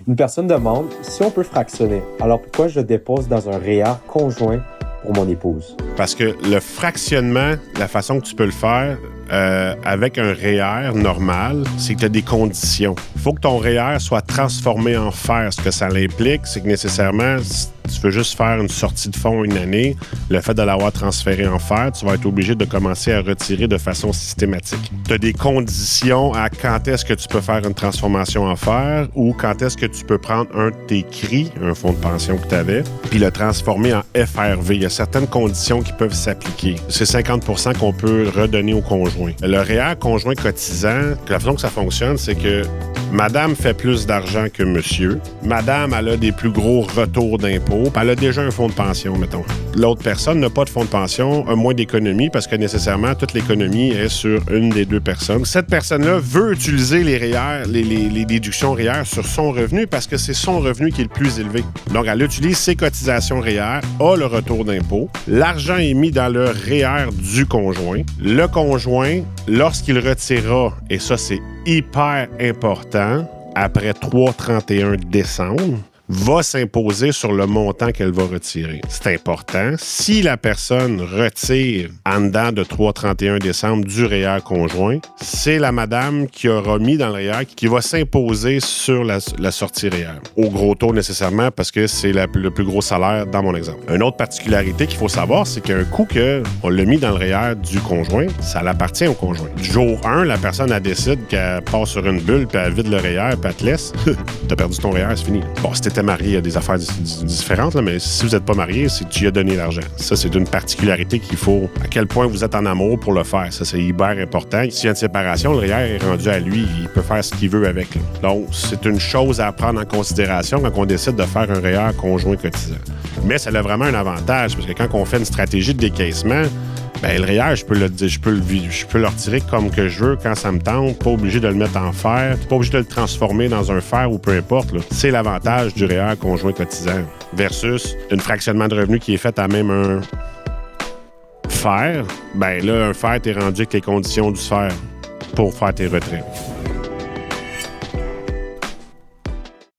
Une personne demande si on peut fractionner. Alors pourquoi je dépose dans un REER conjoint pour mon épouse? Parce que le fractionnement, la façon que tu peux le faire avec un REER normal, c'est que tu as des conditions. Il faut que ton REER soit transformé en fer. Ce que ça implique, c'est que nécessairement, si tu veux juste faire une sortie de fonds une année, le fait de l'avoir transféré en fer, tu vas être obligé de commencer à retirer de façon systématique. Tu as des conditions à quand est-ce que tu peux faire une transformation en fer ou quand est-ce que tu peux prendre un de tes CRI, un fonds de pension que tu avais, puis le transformer en FRV. Il y a certaines conditions qui peuvent s'appliquer. C'est 50 % qu'on peut redonner au conjoint. Le REER conjoint cotisant, la façon que ça fonctionne, c'est que madame fait plus d'argent que monsieur. Madame, elle a des plus gros retours d'impôts, puis elle a déjà un fonds de pension, mettons. L'autre personne n'a pas de fonds de pension, a moins d'économie parce que nécessairement, toute l'économie est sur une des deux personnes. Cette personne-là veut utiliser les REER, les déductions REER sur son revenu parce que c'est son revenu qui est le plus élevé. Donc, elle utilise ses cotisations REER, a le retour d'impôt. L'argent est mis dans le REER du conjoint. Le conjoint, lorsqu'il retirera, et ça, c'est hyper important, après 3/31 décembre, va s'imposer sur le montant qu'elle va retirer. C'est important. Si la personne retire en dedans de 3/31 décembre du REER conjoint, c'est la madame qui aura mis dans le REER qui va s'imposer sur la sortie REER. Au gros taux nécessairement parce que c'est le plus gros salaire dans mon exemple. Une autre particularité qu'il faut savoir, c'est qu'un coup qu'on l'a mis dans le REER du conjoint, ça l'appartient au conjoint. Du jour 1, la personne elle décide qu'elle passe sur une bulle puis elle vide le REER puis elle te laisse. T'as perdu ton REER, c'est fini. Bon, si t'étais marié, il y a des affaires différentes, là, mais si vous n'êtes pas marié, c'est que tu y as donné l'argent. Ça, c'est une particularité qu'il faut, à quel point vous êtes en amour pour le faire. Ça, c'est hyper important. S'il y a une séparation, le REER est rendu à lui, il peut faire ce qu'il veut avec. Là. Donc, c'est une chose à prendre en considération quand on décide de faire un REER conjoint cotisant. Mais ça a vraiment un avantage, parce que quand on fait une stratégie de décaissement, ben, le REER, je peux le retirer comme que je veux quand ça me tente, pas obligé de le mettre en fer, pas obligé de le transformer dans un fer ou peu importe. Là. C'est l'avantage du REER conjoint cotisant versus un fractionnement de revenus qui est fait à même un fer. Ben là, un fer, t'es rendu avec les conditions du fer pour faire tes retraits.